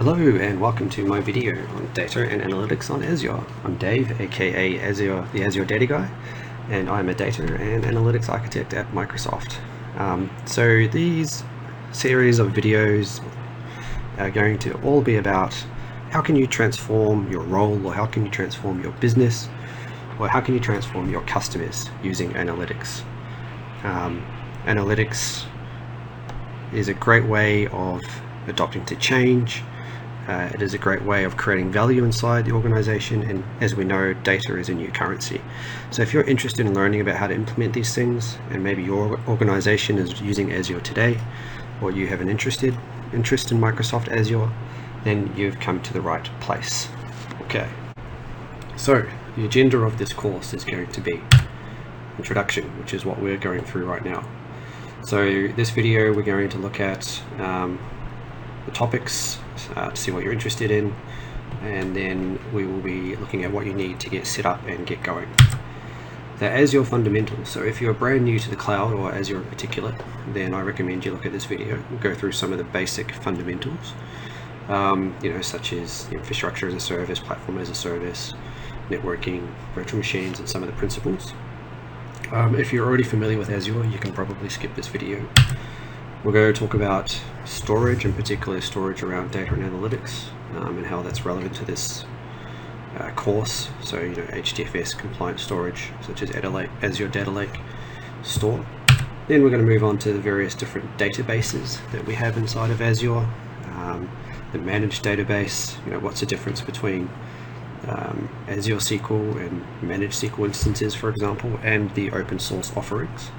Hello and welcome to my video on data and analytics on Azure. I'm Dave, aka the Azure Data Guy, and I'm a data and analytics architect at Microsoft. So these series of videos are going to all be about how can you transform your role, or how can you transform your business, or how can you transform your customers using analytics. Analytics is a great way of adopting to change. It is a great way of creating value inside the organization, and as we know, data is a new currency. So if you're interested in learning about how to implement these things, and maybe your organization is using Azure today, or you have an interest in Microsoft Azure, then you've come to the right place. Okay, so the agenda of this course is going to be introduction, which is what we're going through right now. So this video, we're going to look at the topics to see what you're interested in, and then we will be looking at what you need to get set up and get going. The Azure fundamentals. So if you're brand new to the cloud, or Azure in particular, then I recommend you look at this video. We'll go through some of the basic fundamentals, such as infrastructure as a service, platform as a service, networking, virtual machines, and some of the principles. If you're already familiar with Azure, you can probably skip this video. We're going to talk about storage, in particular storage around data and analytics, and how that's relevant to this course. So, HDFS compliant storage, such as Azure Data Lake Store. Then we're going to move on to the various different databases that we have inside of Azure. The managed database, what's the difference between Azure SQL and managed SQL instances, for example, and the open source offerings.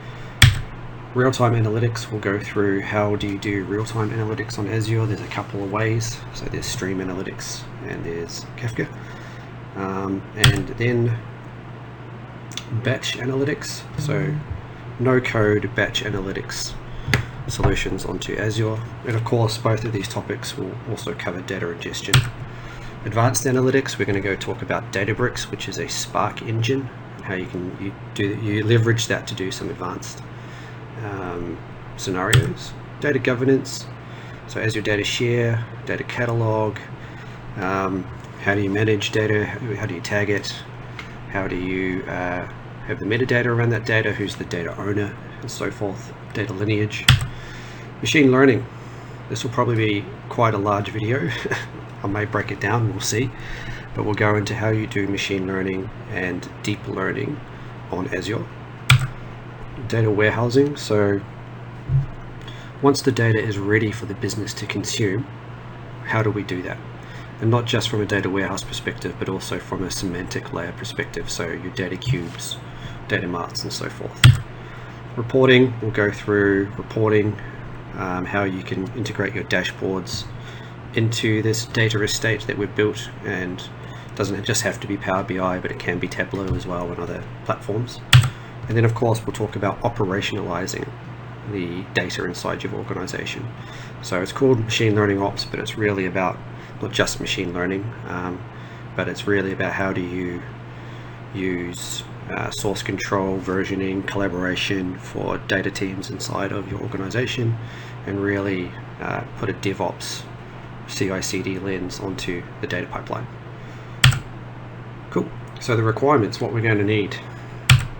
Real-time analytics, we'll go through how do you do real-time analytics on Azure. There's a couple of ways. So there's stream analytics and there's Kafka. And then batch analytics, so no-code batch analytics solutions onto Azure. And of course, both of these topics will also cover data ingestion. Advanced analytics, we're going to go talk about Databricks, which is a Spark engine, and how you leverage that to do some advanced scenarios. Data governance, so Azure Data Share, Data Catalog, how do you manage data, how do you tag it, how do you have the metadata around that data, who's the data owner, and so forth. Data lineage. Machine learning, this will probably be quite a large video. I may break it down, we'll see, but we'll go into how you do machine learning and deep learning on Azure. Data warehousing, so once the data is ready for the business to consume, how do we do that? And not just from a data warehouse perspective, but also from a semantic layer perspective, so your data cubes, data marts, and so forth. Reporting, we'll go through reporting, how you can integrate your dashboards into this data estate that we've built, and it doesn't just have to be Power BI, but it can be Tableau as well and other platforms. And then of course we'll talk about operationalizing the data inside your organization. So it's called machine learning ops, but it's really about not just machine learning, but it's really about how do you use source control, versioning, collaboration for data teams inside of your organization, and really put a DevOps CI/CD lens onto the data pipeline. Cool. So the requirements, what we're going to need.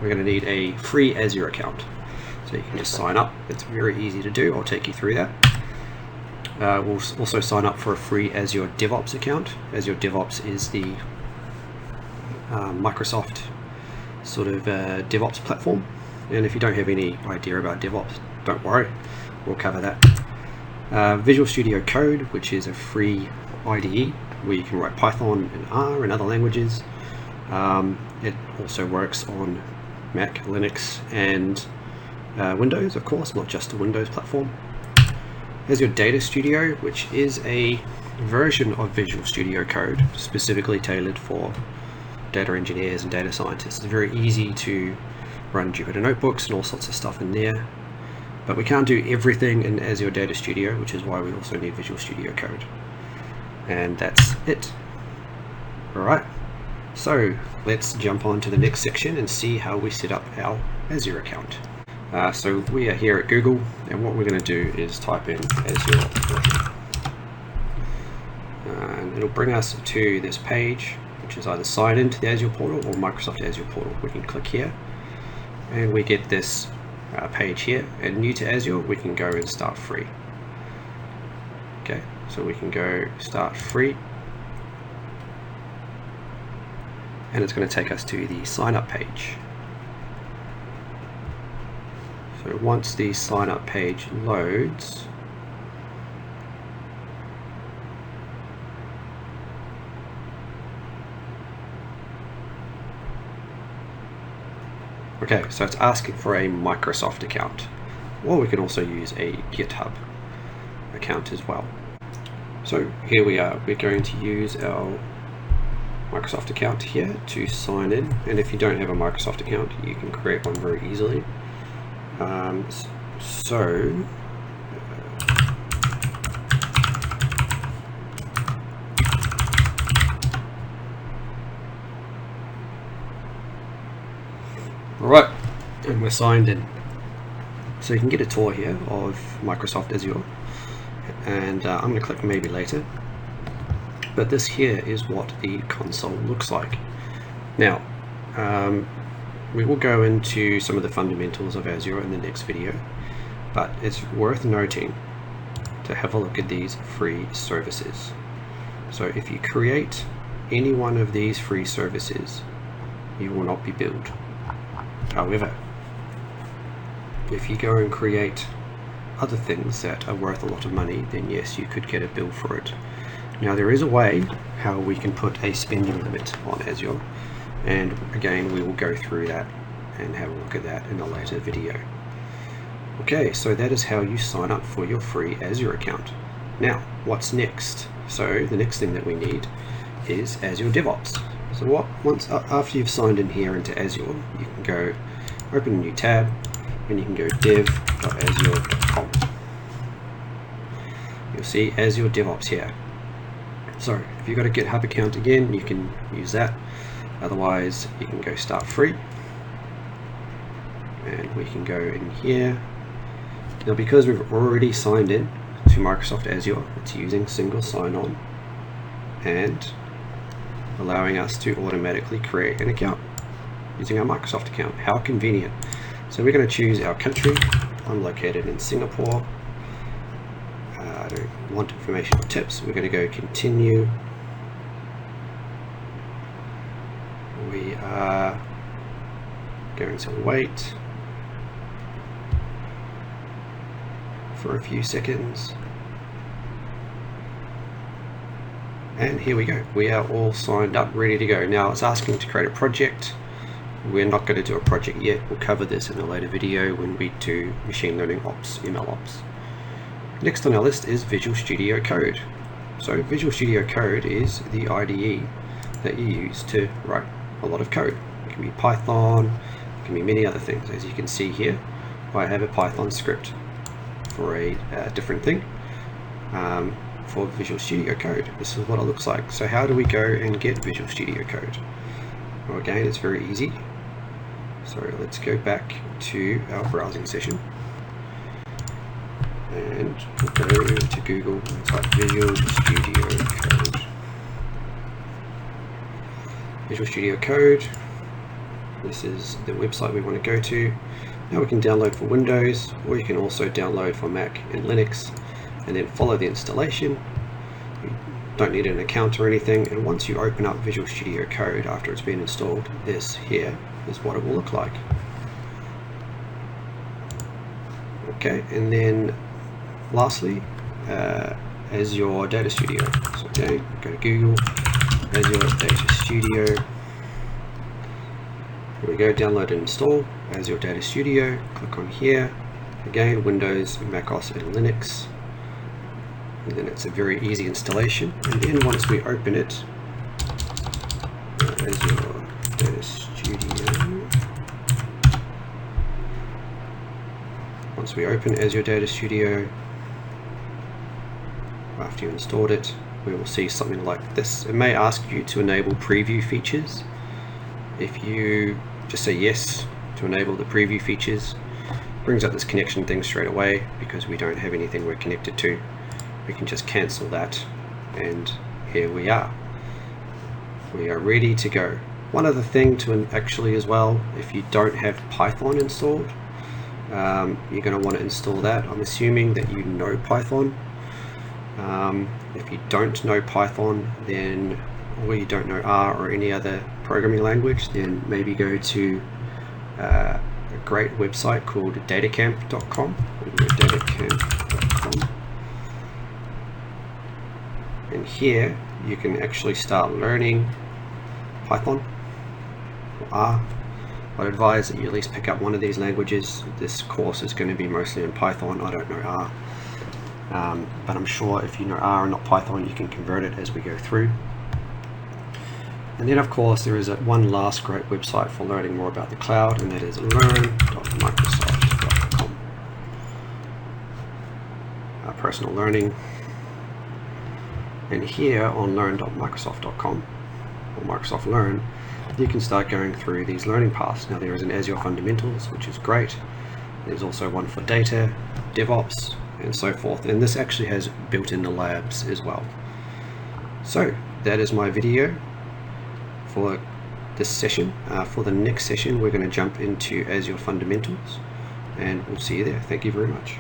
We're going to need a free Azure account. So you can just sign up. It's very easy to do. I'll take you through that. We'll also sign up for a free Azure DevOps account. Azure DevOps is the Microsoft sort of DevOps platform. And if you don't have any idea about DevOps, don't worry. We'll cover that. Visual Studio Code, which is a free IDE where you can write Python and R and other languages. It also works on Mac, Linux, and Windows, of course, not just a Windows platform. Azure Data Studio, which is a version of Visual Studio Code specifically tailored for data engineers and data scientists. It's very easy to run Jupyter notebooks and all sorts of stuff in there, but we can't do everything in Azure Data Studio, which is why we also need Visual Studio Code. And that's it. All right. So let's jump on to the next section and see how we set up our Azure account. So we are here at Google, and what we're going to do is type in Azure. it'll bring us to this page, which is either sign into the Azure portal or Microsoft Azure portal. We can click here and we get this page here, and new to Azure we can go and start free. Okay, so we can go start free, and it's going to take us to the sign up page. So once the sign up page loads, okay, so it's asking for a Microsoft account, or we can also use a GitHub account as well. So here we are, we're going to use our Microsoft account here to sign in, and if you don't have a Microsoft account you can create one very easily. Alright, and we're signed in. So you can get a tour here of Microsoft Azure, and I'm going to click maybe later, but this here is what the console looks like. Now we will go into some of the fundamentals of Azure in the next video, but it's worth noting to have a look at these free services. So if you create any one of these free services, you will not be billed. However, if you go and create other things that are worth a lot of money, then yes, you could get a bill for it. Now there is a way how we can put a spending limit on Azure, and again we will go through that and have a look at that in a later video. Okay, so that is how you sign up for your free Azure account. Now what's next? So the next thing that we need is Azure DevOps. So after you've signed in here into Azure, you can go open a new tab and you can go dev.azure.com. You'll see Azure DevOps here. So if you've got a GitHub account, again you can use that, otherwise you can go start free, and we can go in here. Now because we've already signed in to Microsoft Azure, it's using single sign-on and allowing us to automatically create an account using our Microsoft account. How convenient. So we're going to choose our country. I'm located in Singapore. I don't want information or tips. We're going to go continue. We are going to wait for a few seconds. And here we go. We are all signed up, ready to go. Now it's asking to create a project. We're not going to do a project yet. We'll cover this in a later video when we do machine learning ops, ML ops. Next on our list is Visual Studio Code. So Visual Studio Code is the IDE that you use to write a lot of code. It can be Python, it can be many other things. As you can see here, I have a Python script for a different thing. For Visual Studio Code. This is what it looks like. So how do we go and get Visual Studio Code? Well, again, it's very easy. So let's go back to our browsing session, and we'll go to Google and type Visual Studio Code. Visual Studio Code. This is the website we want to go to. Now we can download for Windows, or you can also download for Mac and Linux, and then follow the installation. You don't need an account or anything, and once you open up Visual Studio Code after it's been installed, this here is what it will look like. Okay, and then lastly, Azure Data Studio. So again, go to Google, Azure Data Studio. Here we go, download and install Azure Data Studio. Click on here. Again, Windows, macOS, and Linux. And then it's a very easy installation. And then once we open it, Azure Data Studio. Once we open Azure Data Studio, after you installed it, we will see something like this. It may ask you to enable preview features. If you just say yes to enable the preview features, it brings up this connection thing straight away because we don't have anything we're connected to. We can just cancel that and here we are. We are ready to go. One other thing to actually as well, if you don't have Python installed, you're going to want to install that. I'm assuming that you know Python. If you don't know Python, then, or you don't know R or any other programming language, then maybe go to a great website called datacamp.com. datacamp.com. And here you can actually start learning Python or R. I'd advise that you at least pick up one of these languages. This course is going to be mostly in Python. I don't know R. But I'm sure if you know R and not Python, you can convert it as we go through. And then of course there is one last great website for learning more about the cloud, and that is learn.microsoft.com. Personal learning. And here on learn.microsoft.com, or Microsoft Learn, you can start going through these learning paths. Now there is an Azure Fundamentals, which is great. There's also one for data, DevOps, and so forth. And this actually has built-in the labs as well. So that is my video for this session. For the next session, we're going to jump into Azure Fundamentals, and we'll see you there. Thank you very much.